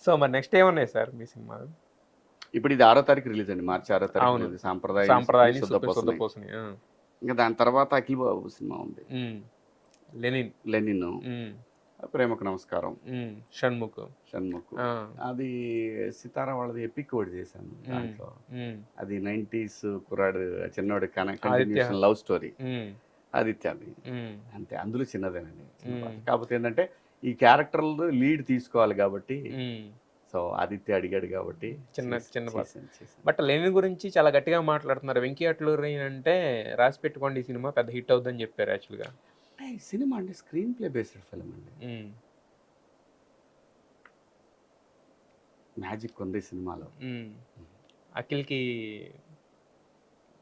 So మరి next ఏమున్నాయి sir మీ cinema? ఇప్పుడు ఇది 6వ తారీఖు రిలీజ్ అండి, మార్చి 6వ తారీఖు అవును. రిలీజ్. సాంప్రదాయ సాంప్రదాయని శుద్ధపోసని. శుద్ధపోసని. ఇంకా దాని తర్వాత అఖిల్ బాబు సినిమా ఉంది, లెనిన్. లెనిన్. ప్రేమకు నమస్కారం, షణ్ముఖ్. షణ్ముఖ్. అది సితారా వాళ్ళది ఎపిక్ ఒకటి చేశాను దాంట్లో. అది 90s కుర్రాడు చిన్నోడు కంటిన్యూషన్ లవ్ స్టోరీ, ఆదిత్యది. అంతే, అందులో చిన్నదేనండి. కాకపోతే ఏంటంటే ఈ క్యారెక్టర్లు లీడ్ తీసుకోవాలి కాబట్టి, సో ఆదిత్య అడిగాడు కాబట్టి చిన్న బట్ లెనిన్ గురించి చాలా గట్టిగా మాట్లాడుతున్నారు. వెంకీ అట్లూరి అంటే రాసి పెట్టుకోండి ఈ సినిమా పెద్ద హిట్ అవుతుందని చెప్పారు. యాక్చువల్గా ఈ సినిమా అంటే స్క్రీన్ ప్లే బేస్డ్ ఫిల్మ్ అండి. మ్యాజిక్ ఉంది సినిమాలో. అఖిల్కి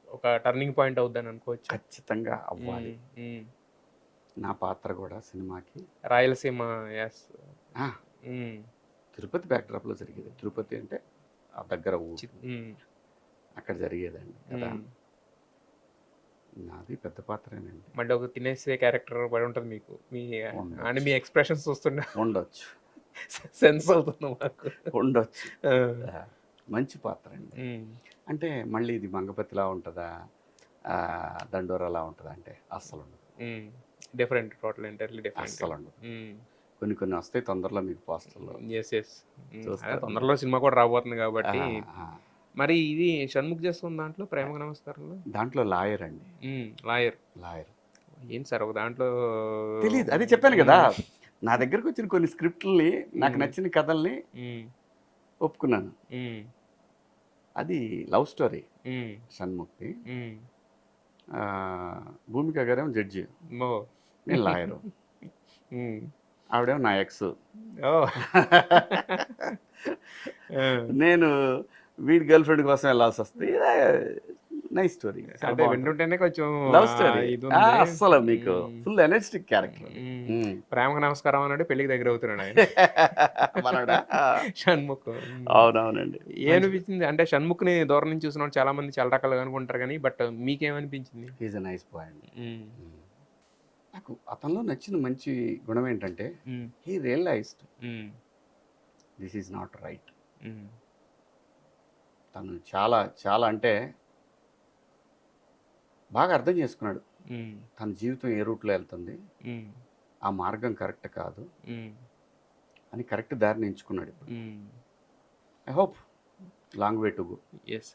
ఒక టర్నింగ్ పాయింట్ అవుద్దని అనుకోవచ్చు. ఖచ్చితంగా అవ్వాలి. నా పాత్ర కూడా సినిమాకి రాయలసీమ. తిరుపతి బ్యాక్డ్రాప్లో జరిగేది. తిరుపతి అంటే ఆ దగ్గర ఊరు, అక్కడ జరిగేదండి కదా. నాది పెద్ద పాత్రేనండి. మళ్ళీ ఒక తినేసే క్యారెక్టర్ పడి ఉంటుంది మీకు. అని మీ ఎక్స్ప్రెషన్స్ చూస్తుండే ఉండొచ్చు, సెన్స్ అవుతుంది మాకు. ఉండొచ్చు. మంచి పాత్ర అండి. అంటే మళ్ళీ ఇది మంగపతిలా ఉంటుందా, దండోరాలా ఉంటుందా అంటే అస్సలు ఉండదు. Different, total entirely different. అస్సలు ఉండదు. కొన్ని వస్తాయి తొందరలో మీకు పోస్టర్లో. తొందరలో సినిమా కూడా రాబోతుంది కాబట్టి. మరి ఇది షణ్ముఖ్ చేస్తుంది దాంట్లో ప్రేమకు నమస్కారంలో. దాంట్లో లాయర్ అండి. లాయర్. ఏంటి సార్ ఒక దాంట్లో తెలియదు, అది చెప్పాను కదా. నా దగ్గరకు వచ్చిన కొన్ని స్క్రిప్ట్లని, నాకు నచ్చిన కథల్ని ఒప్పుకున్నాను. అది లవ్ స్టోరీ షణ్ముఖ్ది. భూమిక గారేమో జడ్జి, నేను లాయరు. ఆవిడేమో నా ఎక్స్. నేను వీడి గర్ల్ ఫ్రెండ్ కోసం వెళ్ళాల్సి వస్తుంది. Nice story. అంటే వింటుంటేనే కొంచెం లవ్ స్టోరీ. అస్సలు మీకు ఫుల్ ఎనర్జెటిక్ క్యారెక్టర్. ప్రేమకు నమస్కారం అన్నాడు, పెళ్లికి దగ్గర అవుతున్నాడు ఆయన. షణ్ముఖ్. అవునవునండి. ఏమనిపించింది అంటే షణ్ముఖ్ ని దూరం నుంచి చూసిన చాలా మంది చాలా రకాలుగా అనుకుంటారు కానీ, బట్ మీకేమనిపించింది? ఈజ్ ఎ నైస్ బాయ్ అండి. నాకు అతనిలో నచ్చిన మంచి గుణం ఏంటంటే he realized this is not right. తను చాలా చాలా అంటే బాగా అర్థం చేసుకున్నాడు తన జీవితం ఏ రూట్లో వెళ్తుంది, ఆ మార్గం కరెక్ట్ కాదు అని కరెక్ట్ దారిని ఎంచుకున్నాడు. ఇప్పుడు I hope long way to go. Yes.